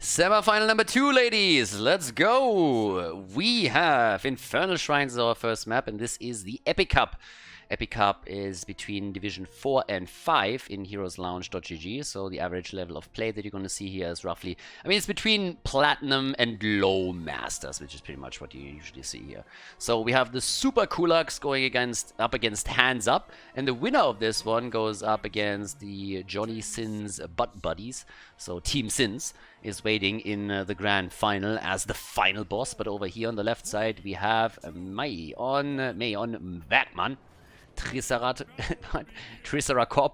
Semifinal number 2, ladies. Let's go. We have Infernal Shrines as our first map, and this is the Epic Cup. Epic Cup is between Division 4 and 5 in heroeslounge.gg, so the average level of play that you're going to see here is roughly, it's between Platinum and Low Masters, which is pretty much what you usually see here. So we have the Super Kulaks going up against Hands Up, and the winner of this one goes up against the Johnny Sins Butt Buddies, so Team Sins is waiting in the grand final as the final boss. But over here on the left side we have May on Vagman, Triceracop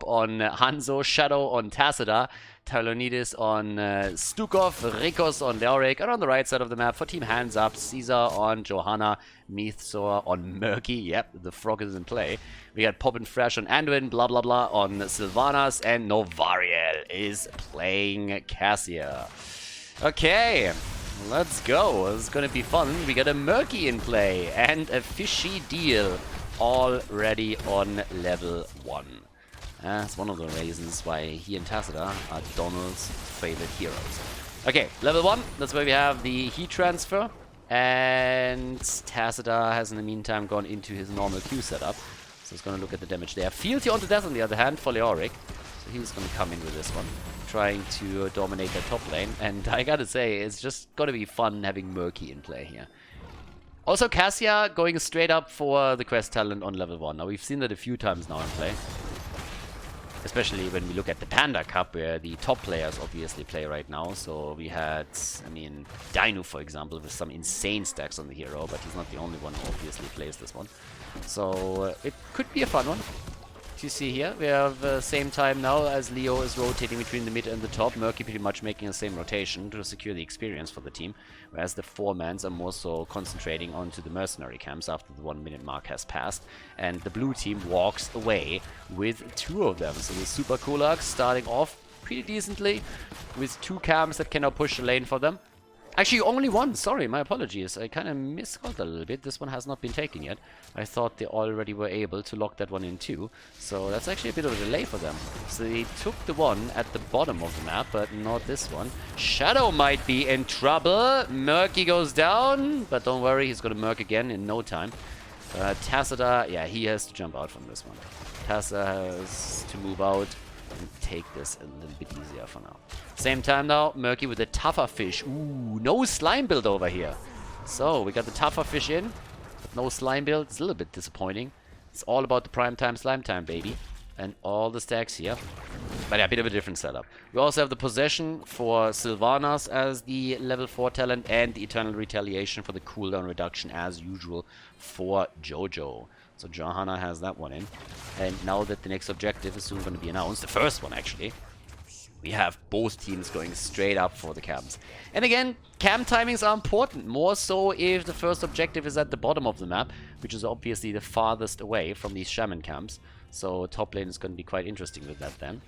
on Hanzo, Shadow on Tacita, Talonidis on Stukov, Rikos on Leoric, and on the right side of the map for Team Hands Up, Caesar on Johanna, Mythzor on Murky, yep, the frog is in play. We got Pop and Fresh on Anduin, blah blah blah on Sylvanas, and Novariel is playing Cassia. Okay, let's go. It's gonna be fun. We got a Murky in play and a fishy deal already on level 1. That's one of the reasons why he and Tacita are Donald's favorite heroes. Okay, level 1, that's where we have the heat transfer. And Tacita has in the meantime gone into his normal Q setup. So he's going to look at the damage there. Fealty onto death on the other hand for Leoric. So he's going to come in with this one, trying to dominate that top lane. And I gotta say, it's just going to be fun having Murky in play here. Also, Cassia going straight up for the quest talent on level 1. Now, we've seen that a few times now in play. Especially when we look at the Panda Cup, where the top players obviously play right now. So we had, Dino, for example, with some insane stacks on the hero, but he's not the only one who obviously plays this one. So it could be a fun one. You see here, we have same time now as Leo is rotating between the mid and the top. Murky pretty much making the same rotation to secure the experience for the team, whereas the 4-mans are more so concentrating onto the mercenary camps after the 1-minute mark has passed. And the blue team walks away with 2 of them. So the Super Kulaks starting off pretty decently with 2 camps that can now push the lane for them. Actually, only 1. Sorry, my apologies. I kind of miscalled a little bit. This one has not been taken yet. I thought they already were able to lock that one in too. So that's actually a bit of a delay for them. So they took the one at the bottom of the map, but not this one. Shadow might be in trouble. Murky goes down, but don't worry, he's going to Murk again in no time. Tacita, yeah, he has to jump out from this one. Tacita has to move out and take this a little bit easier for now. Same time now, Murky with a tougher fish. Ooh, no slime build over here. So, we got the tougher fish in, but no slime build. It's a little bit disappointing. It's all about the prime time, slime time, baby. And all the stacks here. But yeah, a bit of a different setup. We also have the possession for Sylvanas as the level 4 talent, and the Eternal Retaliation for the cooldown reduction as usual for Jojo. So Johanna has that one in. And now that the next objective is soon going to be announced, the first one actually, we have both teams going straight up for the camps. And again, camp timings are important, more so if the first objective is at the bottom of the map, which is obviously the farthest away from these shaman camps. So top lane is going to be quite interesting with that then.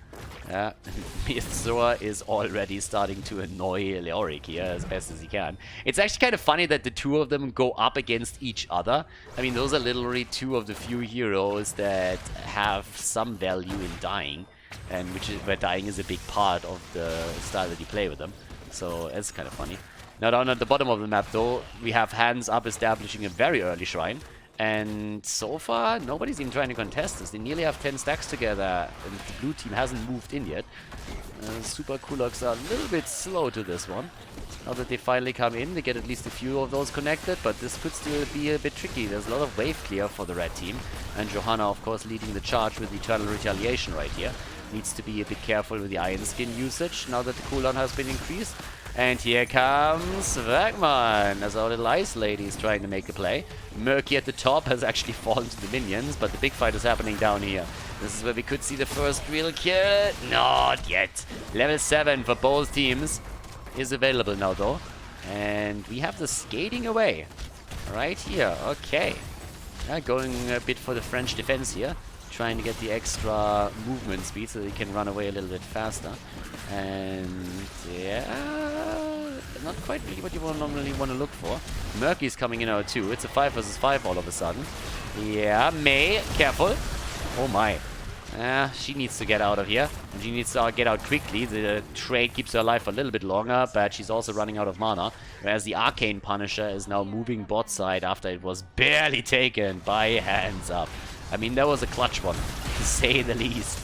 Mythzor is already starting to annoy Leoric here as best as he can. It's actually kind of funny that the 2 of them go up against each other. Those are literally 2 of the few heroes that have some value in dying. And where dying is a big part of the style that you play with them. So it's kind of funny. Now down at the bottom of the map though, we have Hands Up establishing a very early shrine. And so far, nobody's even trying to contest this. They nearly have 10 stacks together, and the blue team hasn't moved in yet. Super Kulaks are a little bit slow to this one. Now that they finally come in, they get at least a few of those connected, but this could still be a bit tricky. There's a lot of wave clear for the red team. And Johanna, of course, leading the charge with Eternal Retaliation right here. Needs to be a bit careful with the Iron Skin usage now that the cooldown has been increased. And here comes Vagman as our little ice lady is trying to make a play. Murky at the top has actually fallen to the minions, but the big fight is happening down here. This is where we could see the first real kill. Not yet. Level 7 for both teams is available now though. And we have the skating away. Right here. Okay. Going a bit for the French defense here. Trying to get the extra movement speed so they can run away a little bit faster. And yeah, not quite really what you normally want to look for. Murky's coming in out too. It's a 5 versus 5 all of a sudden. Yeah, May, careful. Oh my. She needs to get out of here. And she needs to get out quickly. The trade keeps her alive for a little bit longer, but she's also running out of mana. Whereas the Arcane Punisher is now moving bot side after it was barely taken by Hands Up. I mean, that was a clutch one, to say the least.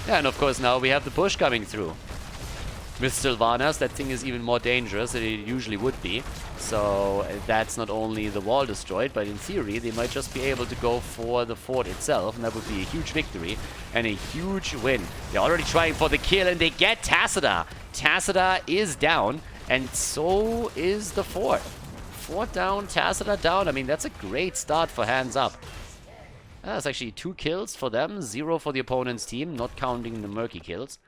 Yeah, and of course now we have the push coming through. With Sylvanas, that thing is even more dangerous than it usually would be. So that's not only the wall destroyed, but in theory they might just be able to go for the fort itself, and that would be a huge victory and a huge win. They're already trying for the kill, and they get Tacita. Tacita is down, and so is the fort. Fort down, Tacita down. I mean, that's a great start for Hands Up. That's actually 2 kills for them, 0 for the opponent's team, not counting the Murky kills.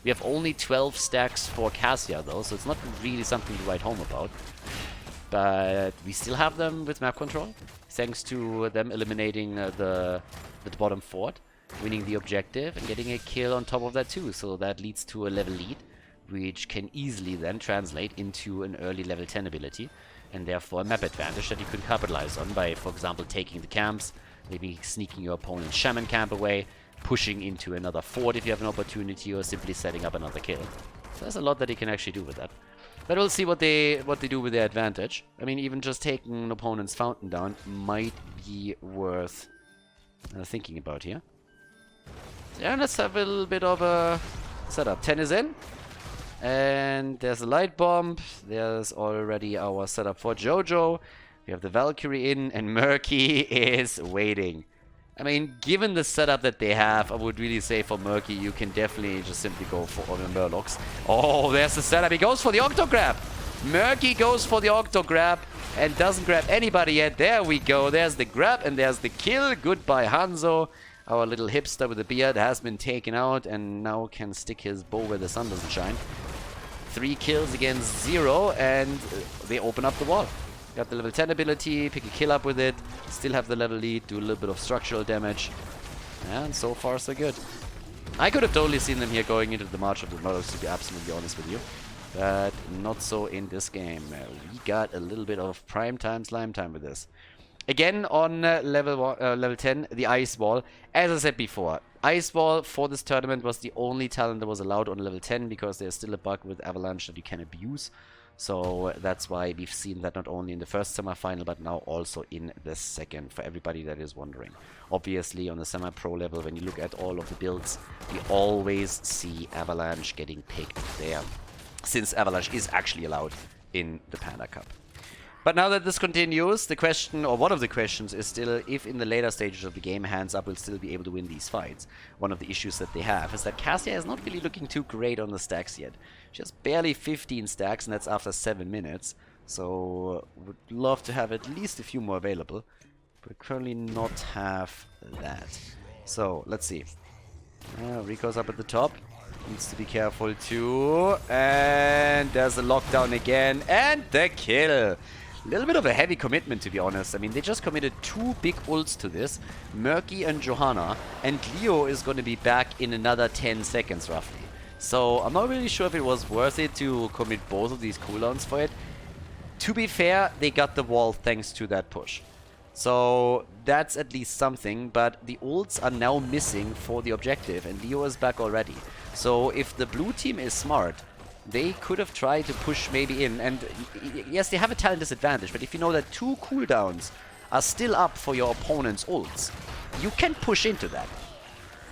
We have only 12 stacks for Cassia though, so it's not really something to write home about. But we still have them with map control, thanks to them eliminating the bottom fort, winning the objective and getting a kill on top of that too. So that leads to a level lead, which can easily then translate into an early level 10 ability, and therefore a map advantage that you could capitalize on by, for example, taking the camps, maybe sneaking your opponent's shaman camp away, pushing into another fort if you have an opportunity, or simply setting up another kill. So there's a lot that you can actually do with that. But we'll see what they do with their advantage. I mean, even just taking an opponent's fountain down might be worth thinking about here. Yeah, let's have a little bit of a setup. 10 is in. And there's a light bomb. There's already our setup for Jojo. We have the Valkyrie in, and Murky is waiting. I mean, given the setup that they have, I would really say for Murky, you can definitely just simply go for all the Murlocs. Oh, there's the setup. He goes for the Octo Grab. Murky goes for the Octo Grab and doesn't grab anybody yet. There we go. There's the grab and there's the kill. Goodbye, Hanzo. Our little hipster with the beard has been taken out and now can stick his bow where the sun doesn't shine. 3 kills against 0, and they open up the wall. Got the level 10 ability, pick a kill up with it, still have the level lead, do a little bit of structural damage. And so far so good. I could have totally seen them here going into the March of the Murlocs, to be absolutely honest with you. But not so in this game. We got a little bit of prime time, slime time with this. Again on level 10, the Ice Wall. As I said before, Ice Wall for this tournament was the only talent that was allowed on level 10, because there's still a bug with Avalanche that you can abuse. So that's why we've seen that not only in the first semi-final, but now also in the second, for everybody that is wondering. Obviously, on the semi-pro level, when you look at all of the builds, we always see Avalanche getting picked there, since Avalanche is actually allowed in the Panda Cup. But now that this continues, the question, or one of the questions, is still if in the later stages of the game, Hands Up will still be able to win these fights. One of the issues that they have is that Cassia is not really looking too great on the stacks yet. She has barely 15 stacks, and that's after 7 minutes. So, would love to have at least a few more available, but currently not have that. So, let's see. Rico's up at the top. Needs to be careful too. And there's a lockdown again, and the kill. A little bit of a heavy commitment, to be honest. I mean, they just committed 2 big ults to this. Murky and Johanna. And Leo is going to be back in another 10 seconds, roughly. So, I'm not really sure if it was worth it to commit both of these cooldowns for it. To be fair, they got the wall thanks to that push. So, that's at least something. But the ults are now missing for the objective. And Leo is back already. So, if the blue team is smart, they could have tried to push maybe in, and yes, they have a talent disadvantage, but if you know that 2 cooldowns are still up for your opponent's ults, you can push into that.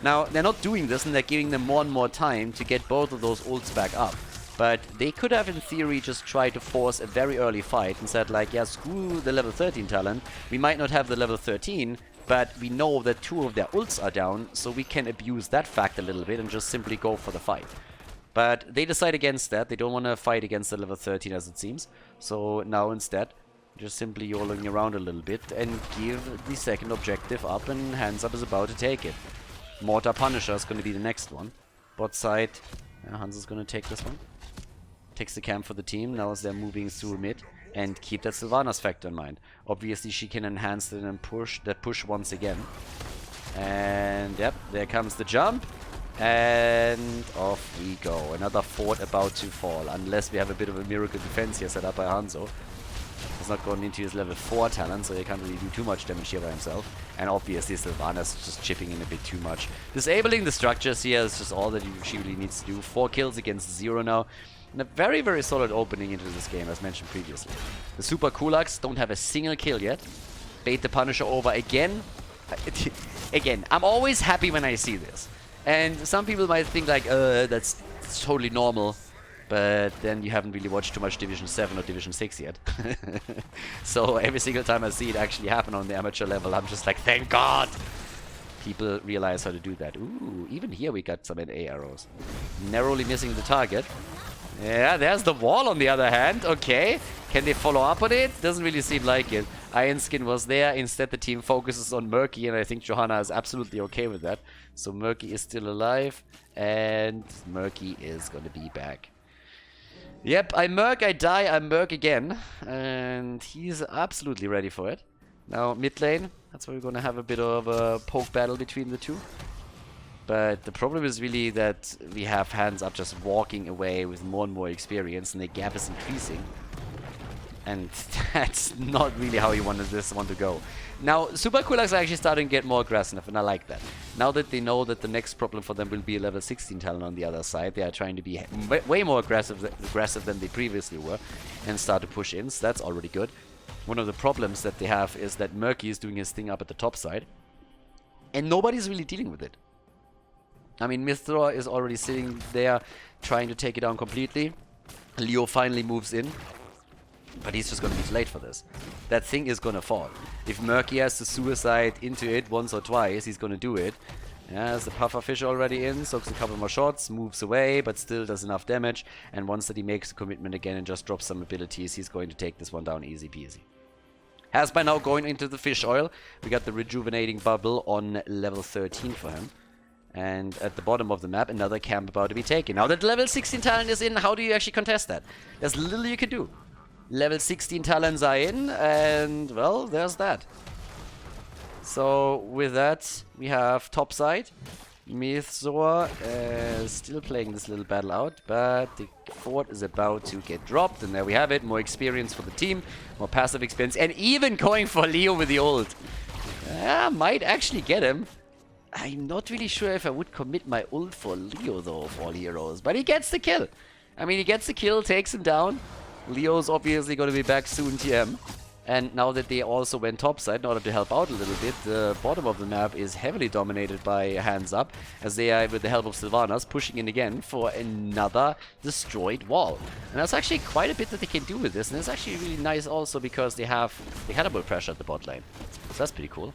Now, they're not doing this, and they're giving them more and more time to get both of those ults back up. But they could have, in theory, just tried to force a very early fight and said, like, yeah, screw the level 13 talent. We might not have the level 13, but we know that 2 of their ults are down, so we can abuse that fact a little bit and just simply go for the fight. But they decide against that. They don't want to fight against the level 13, as it seems. So now instead, just simply YOLOing around a little bit and give the second objective up, and Hands Up is about to take it. Mortar Punisher is going to be the next one. Bot side, Hans is going to take this one. Takes the camp for the team, now as they're moving through mid. And keep that Sylvanas factor in mind. Obviously, she can enhance it and push once again. And yep, there comes the jump. And off we go. Another fort about to fall. Unless we have a bit of a miracle defense here set up by Hanzo. He's not going into his level 4 talent, so he can't really do too much damage here by himself. And obviously Sylvanas just chipping in a bit too much. Disabling the structures here is just all that she really needs to do. 4 kills against 0 now. And a very, very solid opening into this game, as mentioned previously. The Super Kulaks don't have a single kill yet. Bait the Punisher over again. Again, I'm always happy when I see this. And some people might think like, that's totally normal. But then you haven't really watched too much Division 7 or Division 6 yet. So every single time I see it actually happen on the amateur level, I'm just like, thank God! People realize how to do that. Ooh, even here we got some NA arrows. Narrowly missing the target. Yeah, there's the wall on the other hand. Okay, can they follow up on it? Doesn't really seem like it. Iron Skin was there. Instead, the team focuses on Murky, and I think Johanna is absolutely okay with that. So Murky is still alive, and Murky is going to be back. Yep, I Murk, I die, I Murk again. And he's absolutely ready for it. Now, mid lane, that's where we're going to have a bit of a poke battle between the two. But the problem is really that we have Hands Up just walking away with more and more experience, and the gap is increasing. And that's not really how you wanted this one to go. Now, Super Kulaks are actually starting to get more aggressive, and I like that. Now that they know that the next problem for them will be a level 16 talent on the other side, they are trying to be way more aggressive than they previously were, and start to push in, so that's already good. One of the problems that they have is that Murky is doing his thing up at the top side, and nobody's really dealing with it. I mean, Mithra is already sitting there trying to take it down completely. Leo finally moves in. But he's just going to be too late for this. That thing is going to fall. If Murky has to suicide into it once or twice, he's going to do it. Yeah, there's the pufferfish already in, soaks a couple more shots, moves away, but still does enough damage. And once that he makes a commitment again and just drops some abilities, he's going to take this one down easy peasy. Has by now going into the fish oil. We got the rejuvenating bubble on level 13 for him. And at the bottom of the map, another camp about to be taken. Now that level 16 talent is in, how do you actually contest that? There's little you can do. Level 16 talents are in, and, well, there's that. So, with that, we have topside. Mythzor still playing this little battle out, but the fort is about to get dropped, and there we have it. More experience for the team, more passive experience, and even going for Leo with the ult. Might actually get him. I'm not really sure if I would commit my ult for Leo, though, of all heroes, but he gets the kill. I mean, he gets the kill, takes him down. Leo's obviously going to be back soon, TM. And now that they also went topside, in order to help out a little bit, the bottom of the map is heavily dominated by Hands Up, as they are, with the help of Sylvanas, pushing in again for another destroyed wall. And that's actually quite a bit that they can do with this, and it's actually really nice also because they have the cannibal pressure at the bot lane. So that's pretty cool.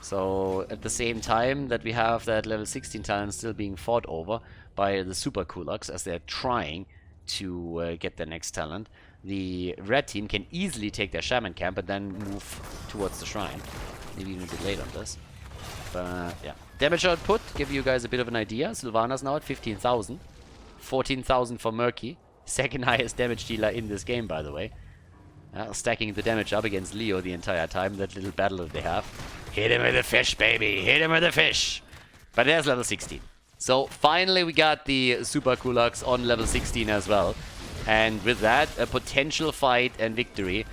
So at the same time that we have that level 16 talent still being fought over by the Super Kulaks, as they're trying to get their next talent, the red team can easily take their shaman camp and then move towards the shrine. Maybe even a bit late on this. But yeah, damage output, give you guys a bit of an idea. Sylvanas now at 15,000. 14,000 for Murky. Second highest damage dealer in this game, by the way. Stacking the damage up against Leo the entire time. That little battle that they have. Hit him with a fish, baby. Hit him with a fish. But there's level 16. So finally we got the Super Kulaks on level 16 as well. And with that, a potential fight and victory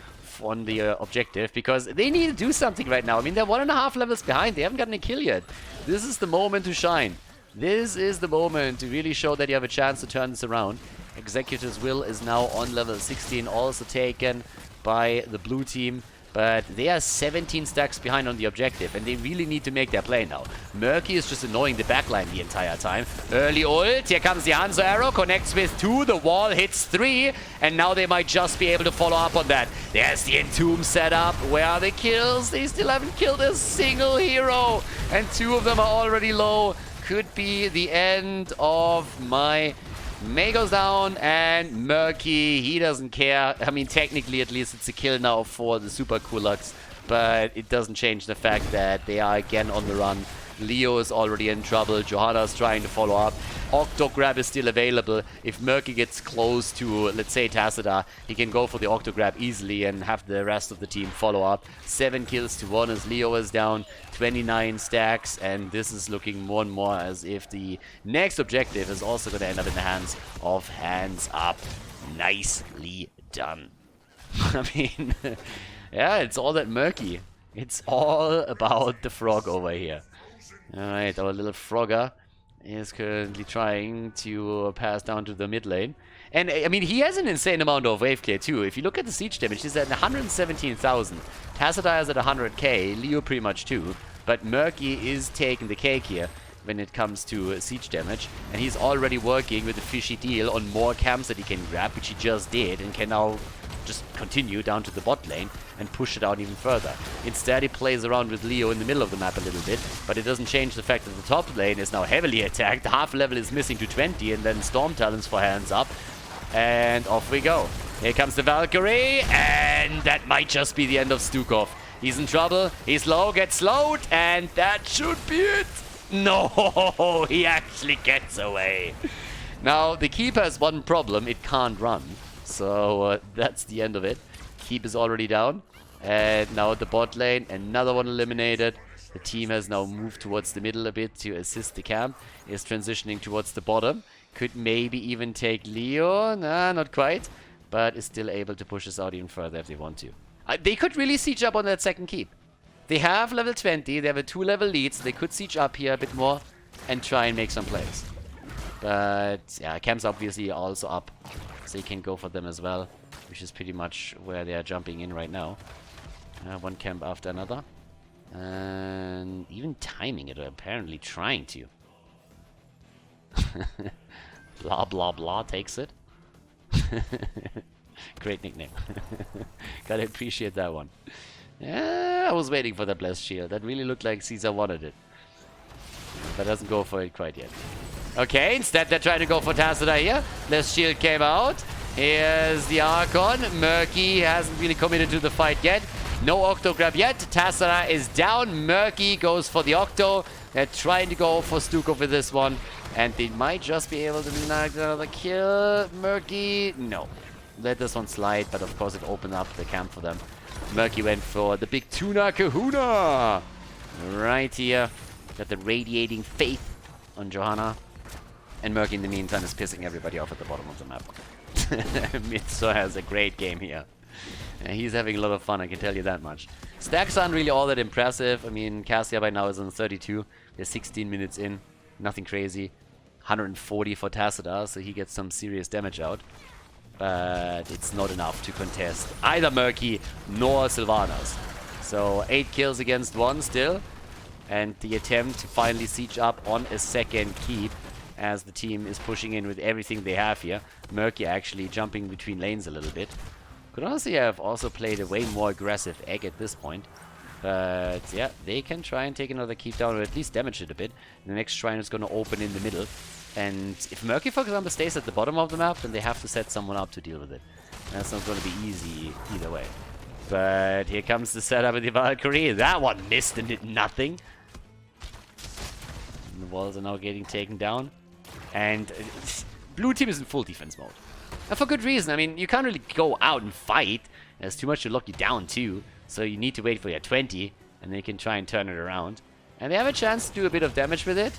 on the objective, because they need to do something right now. I mean, they're 1.5 levels behind. They haven't gotten a kill yet. This is the moment to shine. This is the moment to really show that you have a chance to turn this around. Executor's Will is now on level 16, also taken by the blue team. But they are 17 stacks behind on the objective, and they really need to make their play now. Murky is just annoying the backline the entire time. Early ult, here comes the Hanzo arrow, connects with 2, the wall hits 3, and now they might just be able to follow up on that. There's the Entomb setup. Where are the kills? They still haven't killed a single hero, and 2 of them are already low. Could be the end of my... May goes down, and Murky, he doesn't care. I mean, technically, at least, it's a kill now for the Super Kulaks, but it doesn't change the fact that they are again on the run. Leo is already in trouble. Johanna's trying to follow up. Octo Grab is still available. If Murky gets close to, let's say, Tacita, he can go for the Octo Grab easily and have the rest of the team follow up. 7 kills to 1 as Leo is down. 29 stacks, and this is looking more and more as if the next objective is also going to end up in the hands of Hands Up. Nicely done. I mean, yeah, it's all that murky. It's all about the frog over here. Alright, our little frogger is currently trying to pass down to the mid lane. And, I mean, he has an insane amount of wave clear, too. If you look at the siege damage, he's at 117,000. Tassadar is at 100k, Leo pretty much too. But Murky is taking the cake here when it comes to siege damage. And he's already working with a fishy deal on more camps that he can grab, which he just did, and can now just continue down to the bot lane and push it out even further. Instead, he plays around with Leo in the middle of the map a little bit, but it doesn't change the fact that the top lane is now heavily attacked. Half level is missing to 20, and then Storm Talons for hands up. And off we go. Here comes the Valkyrie, and that might just be the end of Stukov. He's in trouble, he's low, gets slowed, and that should be it. No, he actually gets away. Now, the keep has one problem, it can't run. So that's the end of it. Keep is already down. And now the bot lane, another one eliminated. The team has now moved towards the middle a bit to assist the camp. Is transitioning towards the bottom. Could maybe even take Leo. Nah, not quite. But is still able to push us out even further if they want to. They could really siege up on that second keep. They have level 20. They have a 2-level lead. So they could siege up here a bit more and try and make some plays. But yeah, camp's obviously also up. So you can go for them as well, which is pretty much where they are jumping in right now. One camp after another. And even timing it, or apparently trying to. Blah, blah, blah takes it. Great nickname. Gotta appreciate that one. Yeah, I was waiting for the Blessed Shield. That really looked like Caesar wanted it. But doesn't go for it quite yet. Okay, instead they're trying to go for Tassadar here. Blessed Shield came out. Here's the Archon. Murky hasn't really committed to the fight yet. No Octo grab yet. Tassadar is down. Murky goes for the Octo. They're trying to go for Stukov with this one. And they might just be able to snag another kill. Murky, no. Let this one slide, but of course it opened up the camp for them. Murky went for the big Tuna Kahuna. Right here. Got the radiating faith on Johanna. And Murky in the meantime is pissing everybody off at the bottom of the map. Mitsu has a great game here. He's having a lot of fun, I can tell you that much. Stacks aren't really all that impressive. I mean, Cassia by now is on 32. They're 16 minutes in. Nothing crazy. 140 for Tassadar, so he gets some serious damage out. But it's not enough to contest either Murky nor Sylvanas. So 8 kills against 1 still. And the attempt to finally siege up on a second keep as the team is pushing in with everything they have here. Murky actually jumping between lanes a little bit. Could honestly have also played a way more aggressive egg at this point. But yeah, they can try and take another keep down or at least damage it a bit. The next shrine is going to open in the middle. And if Murky, for example, stays at the bottom of the map, then they have to set someone up to deal with it. And that's not going to be easy either way. But here comes the setup with the Valkyrie. That one missed and did nothing. And the walls are now getting taken down. And blue team is in full defense mode. And for good reason. I mean, you can't really go out and fight. There's too much to lock you down too. So you need to wait for your 20. And then you can try and turn it around. And they have a chance to do a bit of damage with it.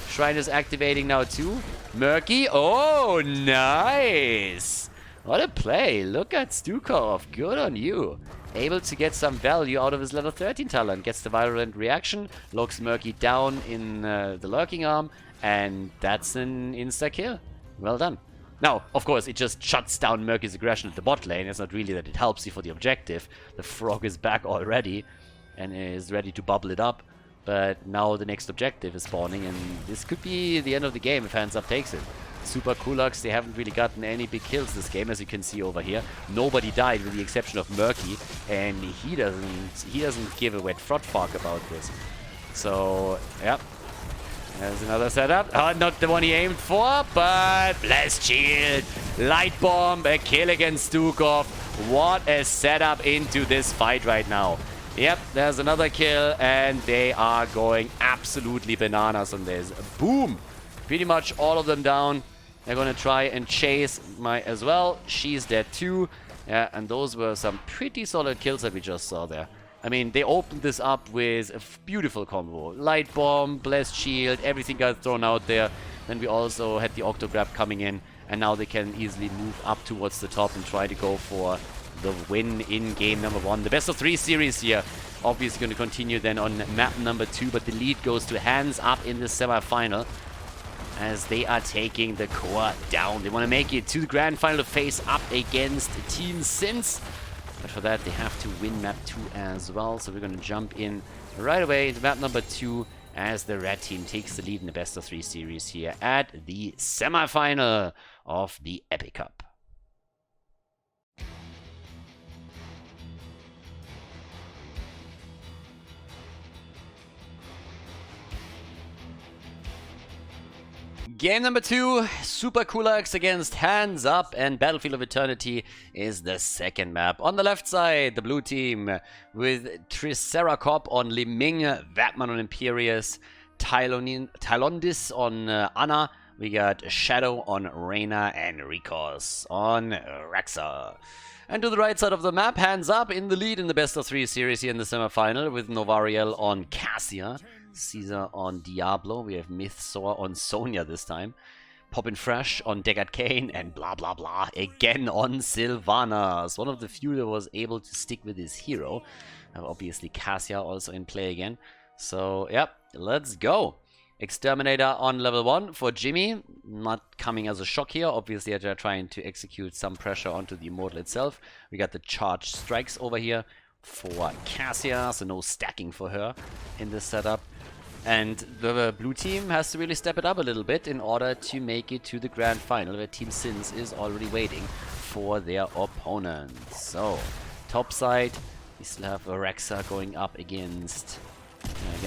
Shrine is activating now too. Murky. Oh, nice. What a play. Look at Stukov. Good on you. Able to get some value out of his level 13 talent. Gets the violent reaction. Locks Murky down in the lurking arm. And that's an insta-kill. Well done. Now, of course, it just shuts down Murky's aggression at the bot lane. It's not really that it helps you for the objective. The frog is back already and is ready to bubble it up. But now the next objective is spawning, and this could be the end of the game if Hands Up takes it. Super Kulaks, they haven't really gotten any big kills this game, as you can see over here. Nobody died with the exception of Murky, and he doesn't give a wet frog fuck about this. So, yeah. There's another setup. Not the one he aimed for, but Blessed Shield, Light Bomb, a kill against Stukov. What a setup into this fight right now. Yep, there's another kill, and they are going absolutely bananas on this. Boom! Pretty much all of them down. They're going to try and chase my as well. She's dead too. Yeah, and those were some pretty solid kills that we just saw there. I mean, they opened this up with a beautiful combo. Light Bomb, Blessed Shield, everything got thrown out there. Then we also had the Octo Grab coming in, and now they can easily move up towards the top and try to go for the win in game number 1. The best of 3 series here obviously going to continue then on map number 2, but the lead goes to Hands Up in the semifinal as they are taking the core down. They want to make it to the grand final to face up against Team Sins. But for that, they have to win map 2 as well. So we're going to jump in right away into map number 2 as the red team takes the lead in the best of 3 series here at the semifinal of the Epic Cup. Game number 2, Super Kulaks against Hands Up, and Battlefield of Eternity is the second map. On the left side, the blue team with Triceracop on Liming, Vatman on Imperius, Tylondis on Anna. We got Shadow on Reyna and Rikos on Rexa. And to the right side of the map, Hands Up in the lead in the best of 3 series here in the semifinal with Novariel on Cassia, Caesar on Diablo. We have Mythsaur on Sonya this time. Poppin' Fresh on Deckard Cain and blah blah blah again on Sylvanas. One of the few that was able to stick with his hero. Obviously Cassia also in play again. So yep, let's go. Exterminator on level 1 for Jimmy. Not coming as a shock here. Obviously they're trying to execute some pressure onto the Immortal itself. We got the charged strikes over here for Cassia, so no stacking for her in this setup. And the blue team has to really step it up a little bit in order to make it to the grand final, where Team Sins is already waiting for their opponent. So, top side, we still have Rexa going up against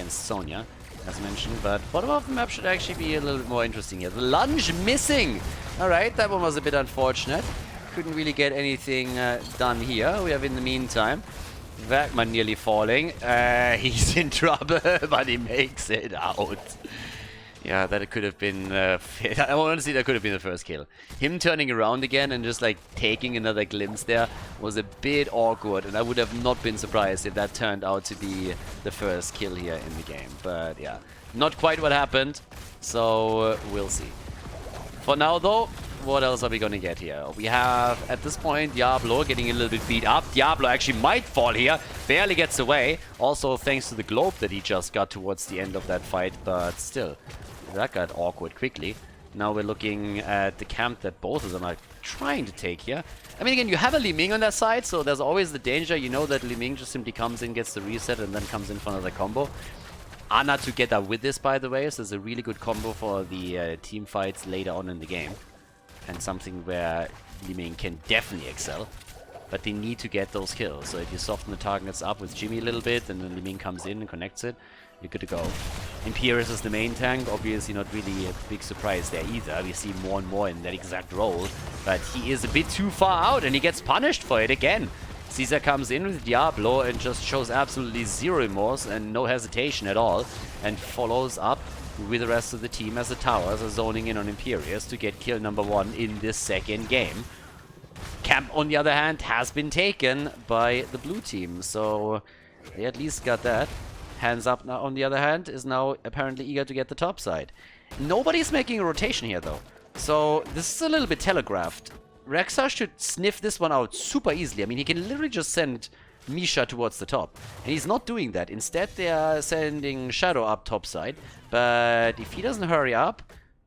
Sonya, as mentioned. But bottom of the map should actually be a little bit more interesting here. The lunge missing! Alright, that one was a bit unfortunate. Couldn't really get anything done here. We have in the meantime Vagman nearly falling. He's in trouble, but he makes it out. Yeah, that could have been... honestly, that could have been the first kill. Him turning around again and just like taking another glimpse there was a bit awkward, and I would have not been surprised if that turned out to be the first kill here in the game. But yeah, not quite what happened, so we'll see. For now though, what else are we gonna get here? We have, at this point, Diablo getting a little bit beat up. Diablo actually might fall here. Barely gets away. Also, thanks to the globe that he just got towards the end of that fight. But still, that got awkward quickly. Now we're looking at the camp that both of them are trying to take here. I mean, again, you have a Li Ming on that side, so there's always the danger. You know that Li Ming just simply comes in, gets the reset, and then comes in for another combo. Ana together with this, by the way, so it's a really good combo for the team fights later on in the game. And something where Li Ming can definitely excel. But they need to get those kills. So if you soften the targets up with Jimmy a little bit, and then Li Ming comes in and connects it, you're good to go. Imperius is the main tank. Obviously not really a big surprise there either. We see more and more in that exact role. But he is a bit too far out, and he gets punished for it again. Caesar comes in with Diablo and just shows absolutely zero remorse and no hesitation at all. And follows up with the rest of the team as the towers are zoning in on Imperius to get kill number 1 in this second game. Camp, on the other hand, has been taken by the blue team, so they at least got that. Hands Up, now, on the other hand, is now apparently eager to get the top side. Nobody's making a rotation here, though, so this is a little bit telegraphed. Rexa should sniff this one out super easily. I mean, he can literally just send Misha towards the top. And he's not doing that. Instead, they are sending Shadow up top side. But if he doesn't hurry up,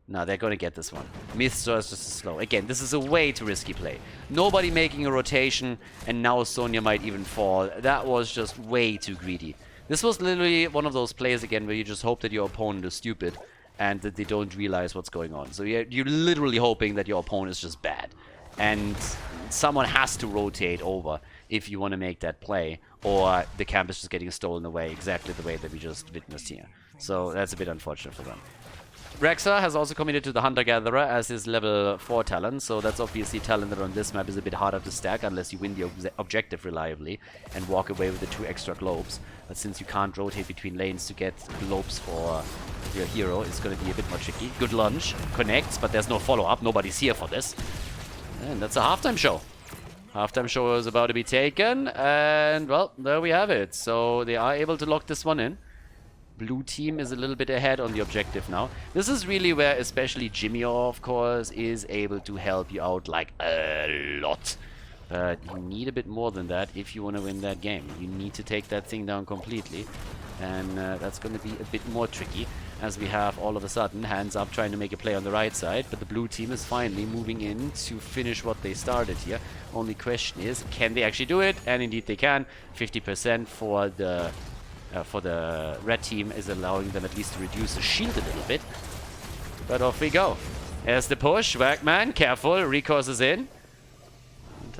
no, they're going to get this one. Mythsaur is just slow. Again, this is a way too risky play. Nobody making a rotation, and now Sonya might even fall. That was just way too greedy. This was literally one of those plays, again, where you just hope that your opponent is stupid and that they don't realize what's going on. So you're literally hoping that your opponent is just bad. And someone has to rotate over if you want to make that play, or the camp is just getting stolen away exactly the way that we just witnessed here. So that's a bit unfortunate for them. Rexa has also committed to the Hunter-Gatherer as his level 4 talent, so that's obviously talent that on this map is a bit harder to stack unless you win the objective reliably and walk away with the 2 extra globes. But since you can't rotate between lanes to get globes for your hero, it's going to be a bit more tricky. Good lunge, connects, but there's no follow-up. Nobody's here for this. And that's a halftime show. Halftime show is about to be taken, and well, there we have it. So they are able to lock this one in. Blue team is a little bit ahead on the objective now. This is really where especially Jimmy, of course, is able to help you out like a lot. But you need a bit more than that if you want to win that game. You need to take that thing down completely. And that's going to be a bit more tricky, as we have all of a sudden hands up trying to make a play on the right side. But the blue team is finally moving in to finish what they started here. Only question is, can they actually do it? And indeed they can. 50% for the red team is allowing them at least to reduce the shield a little bit. But off we go. There's the push. Wagman, careful. Recourse is in.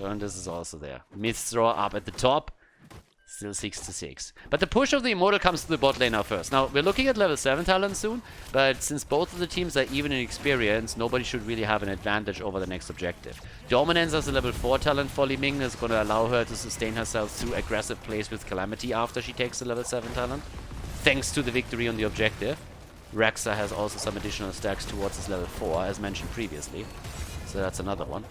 And this is also there. Mid-throw up at the top. Still 6-6. But the push of the Immortal comes to the bot lane now first. Now, we're looking at level 7 talent soon, but since both of the teams are even in experience, nobody should really have an advantage over the next objective. Dominance as a level 4 talent for Li Ming is going to allow her to sustain herself through aggressive plays with Calamity after she takes the level 7 talent, thanks to the victory on the objective. Rexa has also some additional stacks towards his level 4, as mentioned previously. So that's another one.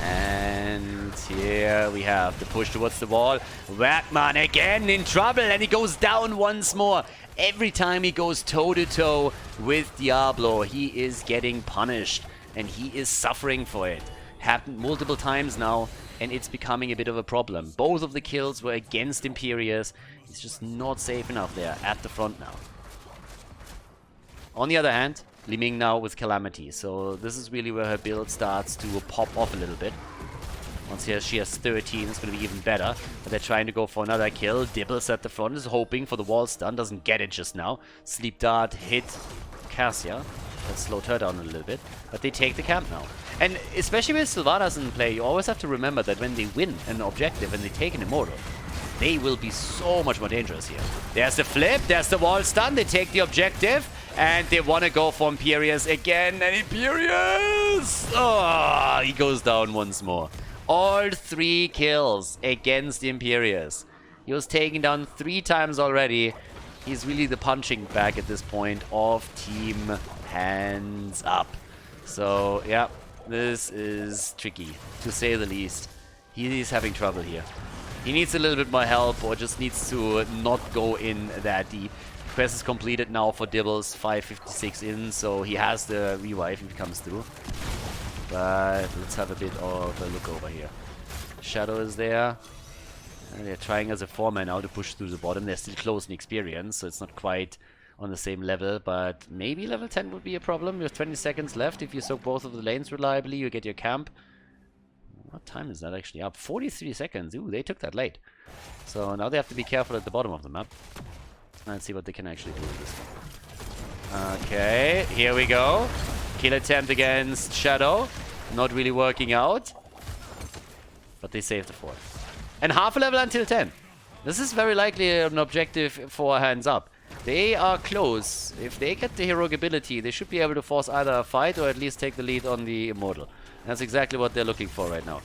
And here we have the push towards the wall. Wagman again in trouble, and he goes down once more. Every time he goes toe-to-toe with Diablo, he is getting punished, and he is suffering for it. Happened multiple times now, and it's becoming a bit of a problem. Both of the kills were against Imperius. He's just not safe enough there at the front now. On the other hand, Li Ming now with Calamity, so this is really where her build starts to pop off a little bit. Once she has 13, it's going to be even better. But they're trying to go for another kill. Dibbles at the front is hoping for the wall stun, doesn't get it just now. Sleep Dart hit Cassia. That slowed her down a little bit. But they take the camp now. And especially with Sylvanas in play, you always have to remember that when they win an objective and they take an Immortal, they will be so much more dangerous here. There's the flip, there's the wall stun, they take the objective. And they want to go for Imperius again. And Imperius! Oh, he goes down once more. All 3 kills against Imperius. He was taken down 3 times already. He's really the punching bag at this point of Team Hands Up. So, yeah, this is tricky, to say the least. He's having trouble here. He needs a little bit more help, or just needs to not go in that deep. Quest is completed now for Dibbles, 556 in, so he has the revive if it comes through. But let's have a bit of a look over here. Shadow is there. And they're trying as a 4-man now to push through the bottom. They're still close in experience, so it's not quite on the same level, but maybe level 10 would be a problem. With 20 seconds left, if you soak both of the lanes reliably, you get your camp. What time is that actually up? 43 seconds. Ooh, they took that late. So now they have to be careful at the bottom of the map. Let's see what they can actually do with this one. Okay, here we go. Kill attempt against Shadow. Not really working out. But they saved the fort. And half a level until 10. This is very likely an objective for Hands Up. They are close. If they get the heroic ability, they should be able to force either a fight or at least take the lead on the Immortal. That's exactly what they're looking for right now.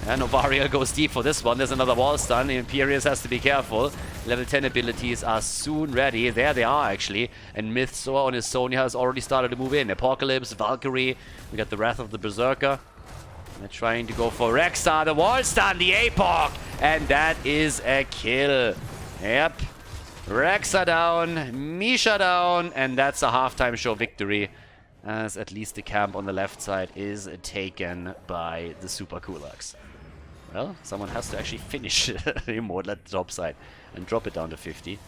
And Novaria goes deep for this one. There's another wall stun. Imperius has to be careful. Level 10 abilities are soon ready. There they are, actually. And Mythsaur on his Sonya has already started to move in. Apocalypse, Valkyrie. We got the Wrath of the Berserker. They're trying to go for Rexa. The wall stun, the Apoc. And that is a kill. Yep. Rexa down. Misha down. And that's a halftime show victory. As at least the camp on the left side is taken by the Super Kulaks. Well, someone has to actually finish the Immortal at the top side and drop it down to 50.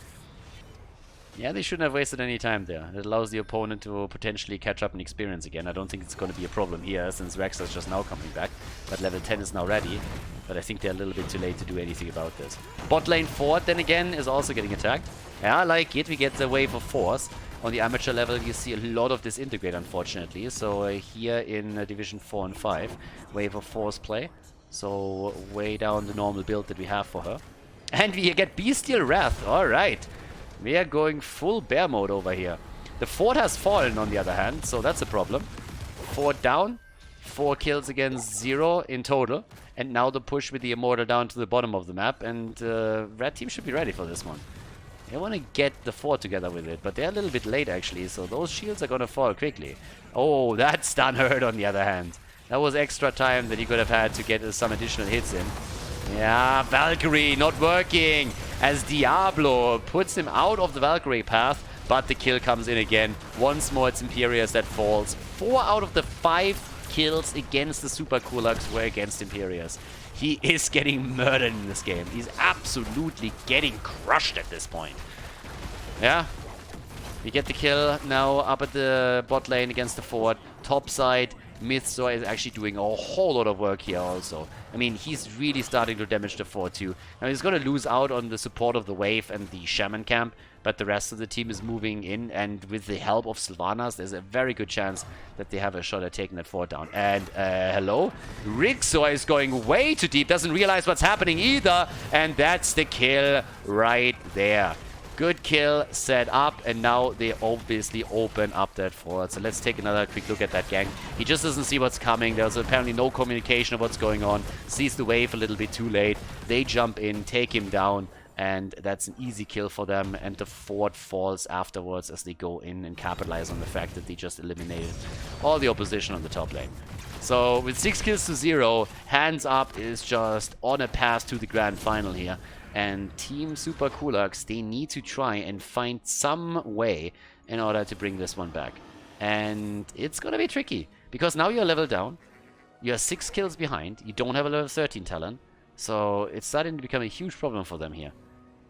Yeah, they shouldn't have wasted any time there. It allows the opponent to potentially catch up in experience again. I don't think it's going to be a problem here, since Rex is just now coming back. But level 10 is now ready. But I think they're a little bit too late to do anything about this. Bot lane Ford, then again, is also getting attacked. Yeah, I like it. We get the wave of force. On the amateur level, you see a lot of disintegrate, unfortunately. So here in Division 4 and 5, wave of force play. So way down the normal build that we have for her. And we get Bestial Wrath. Alright. We are going full bear mode over here. The fort has fallen on the other hand, so that's a problem. Fort down. 4 kills against 0 in total. And now the push with the Immortal down to the bottom of the map. And Red Team should be ready for this one. They want to get the fort together with it, but they're a little bit late actually, so those shields are going to fall quickly. Oh, that stun hurt on the other hand. That was extra time that he could have had to get some additional hits in. Yeah, Valkyrie not working as Diablo puts him out of the Valkyrie path, but the kill comes in again. Once more it's Imperius that falls. 4 out of the 5 kills against the Super Kulaks were against Imperius. He is getting murdered in this game. He's absolutely getting crushed at this point. Yeah. We get the kill now up at the bot lane against the Ford. Top side, Mythzor is actually doing a whole lot of work here also. I mean, he's really starting to damage the Ford too. Now he's going to lose out on the support of the Wave and the Shaman camp, but the rest of the team is moving in, and with the help of Sylvanas, there's a very good chance that they have a shot at taking that Ford down. And, hello? Rixor is going way too deep, doesn't realize what's happening either, and that's the kill right there. Good kill set up, and now they obviously open up that Ford. So let's take another quick look at that gang. He just doesn't see what's coming. There's apparently no communication of what's going on. Sees the wave a little bit too late. They jump in, take him down, and that's an easy kill for them. And the Ford falls afterwards as they go in and capitalize on the fact that they just eliminated all the opposition on the top lane. So with 6 kills to 0, Hands Up is just on a path to the grand final here. And Team Super Kulaks, they need to try and find some way in order to bring this one back. And it's gonna be tricky, because now you're level down, you're 6 kills behind, you don't have a level 13 talent, so it's starting to become a huge problem for them here.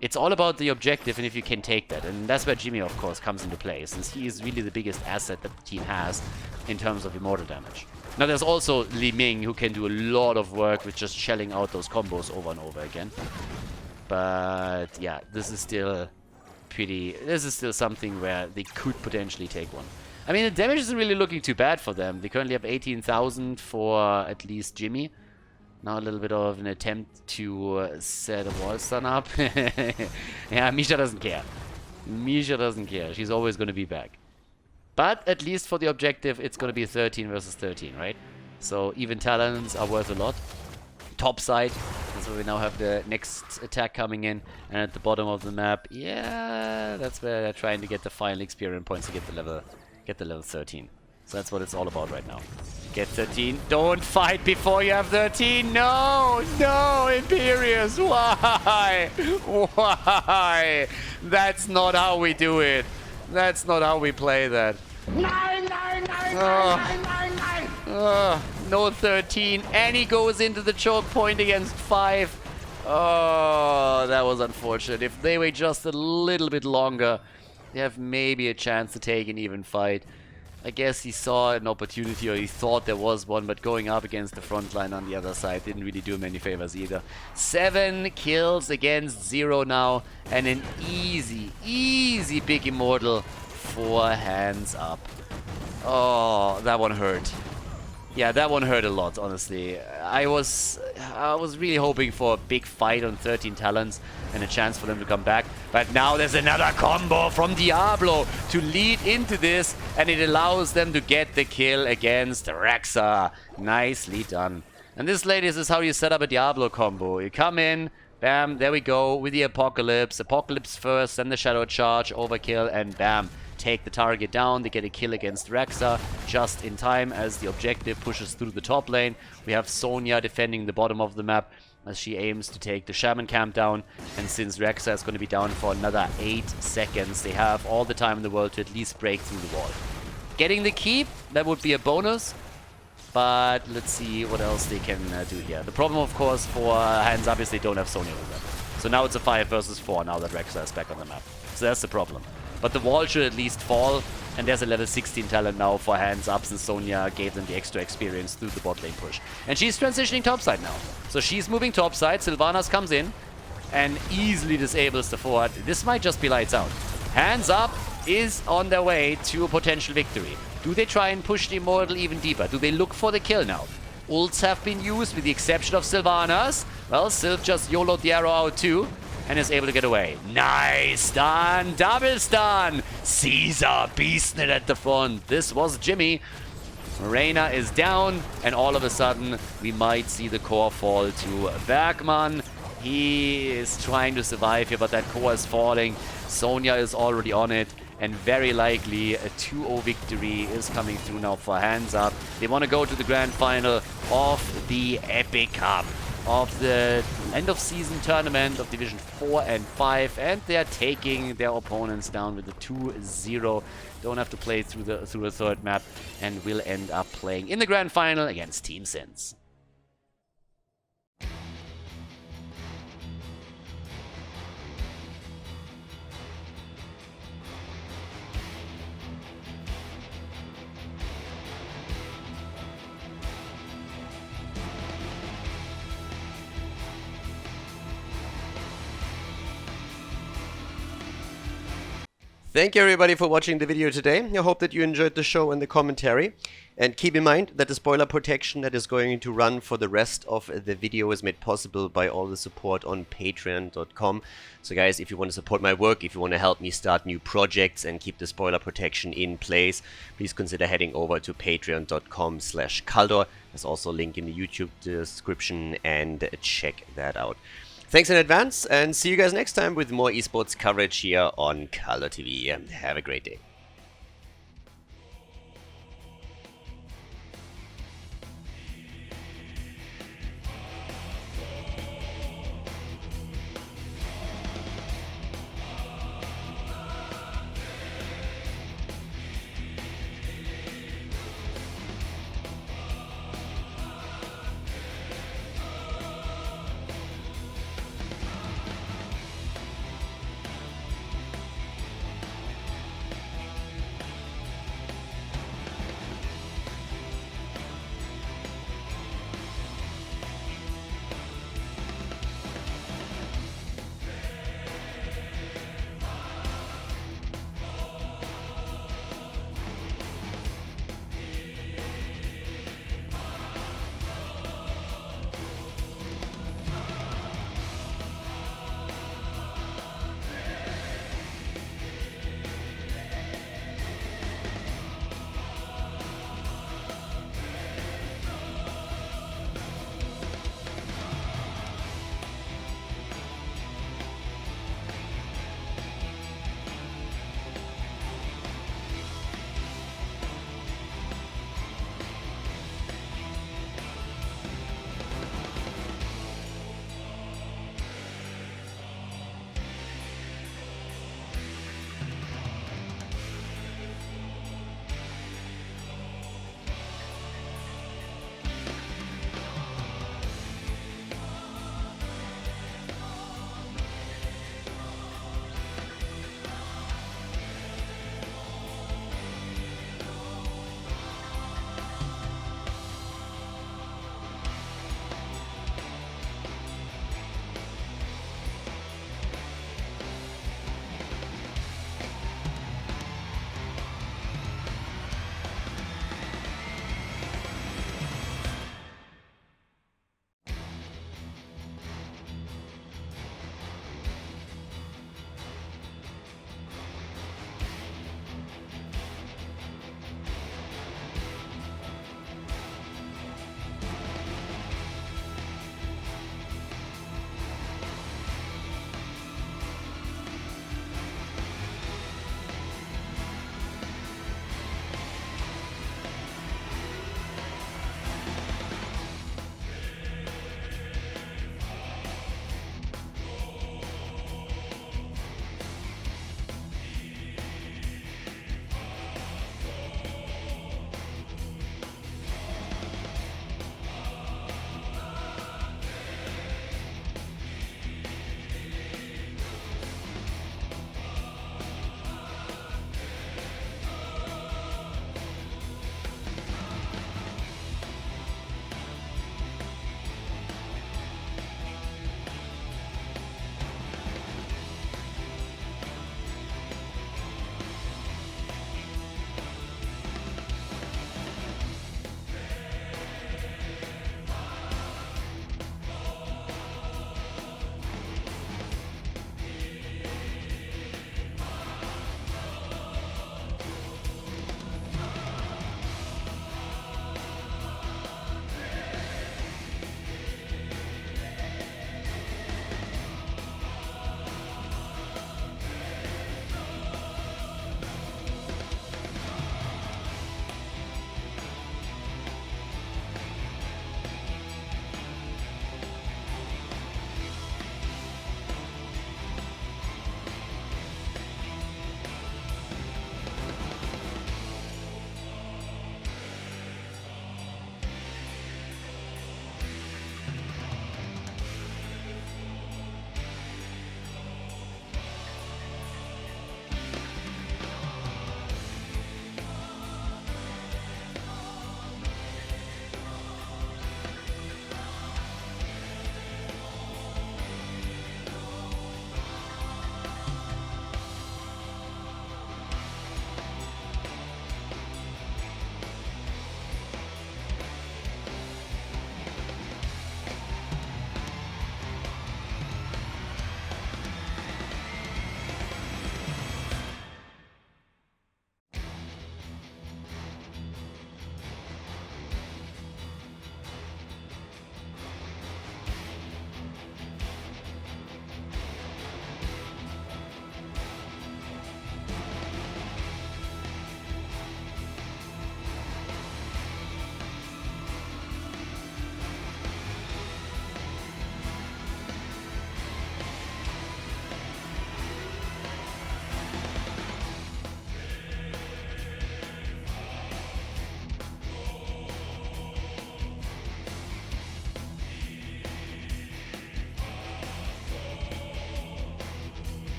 It's all about the objective and if you can take that, and that's where Jimmy, of course, comes into play, since he is really the biggest asset that the team has in terms of immortal damage. Now there's also Li Ming, who can do a lot of work with just shelling out those combos over and over again. But yeah, this is still something where they could potentially take one. I mean, the damage isn't really looking too bad for them. They currently have 18,000 for at least Jimmy. Now a little bit of an attempt to set a wall stun up. Yeah, Misha doesn't care. Misha doesn't care. She's always going to be back. But at least for the objective, it's going to be 13 versus 13, right? So even talents are worth a lot. Top side, that's where we now have the next attack coming in, and at the bottom of the map, yeah, that's where they're trying to get the final experience points to get the level 13. So that's what it's all about right now. Get 13. Don't fight before you have 13. No, no, Imperius, why? Why? That's not how we do it. That's not how we play that. No 13, and he goes into the choke point against 5. Oh, that was unfortunate. If they wait just a little bit longer, they have maybe a chance to take an even fight. I guess he saw an opportunity, or he thought there was one, but going up against the front line on the other side didn't really do him any favors either. 7 kills against 0 now, and an easy big immortal for Hands Up. Oh, that one hurt. Yeah, that one hurt a lot, honestly. I was really hoping for a big fight on 13 talents and a chance for them to come back. But now there's another combo from Diablo to lead into this, and it allows them to get the kill against Rexa. Nicely done. And this, ladies, is how you set up a Diablo combo. You come in, bam, there we go, with the Apocalypse. Apocalypse first, then the Shadow Charge, Overkill, and bam. Take the target down. They get a kill against Rexa just in time as the objective pushes through the top lane. We have Sonya defending the bottom of the map as she aims to take the Shaman camp down. And since Rexa is going to be down for another 8 seconds, they have all the time in the world to at least break through the wall. Getting the keep, that would be a bonus. But let's see what else they can do here. The problem, of course, for Hands Up is they don't have Sonya with them. So now it's a 5 versus 4 now that Rexa is back on the map. So that's the problem. But the wall should at least fall, and there's a level 16 talent now for Hands Up, since Sonya gave them the extra experience through the bot lane push. And she's transitioning topside now. So she's moving topside, Sylvanas comes in and easily disables the forward. This might just be lights out. Hands Up is on their way to a potential victory. Do they try and push the Immortal even deeper? Do they look for the kill now? Ults have been used with the exception of Sylvanas. Well, Sylv just YOLO'd the arrow out too, and is able to get away. Nice stun, double stun. Caesar beasting it at the front. This was Jimmy. Reina is down, and all of a sudden we might see the core fall to Bergman. He is trying to survive here, but that core is falling. Sonya is already on it, and very likely a 2-0 victory is coming through now for Hands Up. They want to go to the grand final of the Epic Cup. of the end-of-season tournament of Division 4 and 5, and they're taking their opponents down with a 2-0. Don't have to play through a third map, and will end up playing in the grand final against Team Sins. Thank you everybody for watching the video today. I hope that you enjoyed the show and the commentary. And keep in mind that the spoiler protection that is going to run for the rest of the video is made possible by all the support on patreon.com. So guys, if you want to support my work, if you want to help me start new projects and keep the spoiler protection in place, please consider heading over to patreon.com/Khaldor. There's also a link in the YouTube description, and check that out. Thanks in advance, and see you guys next time with more esports coverage here on Khaldor TV. Have a great day.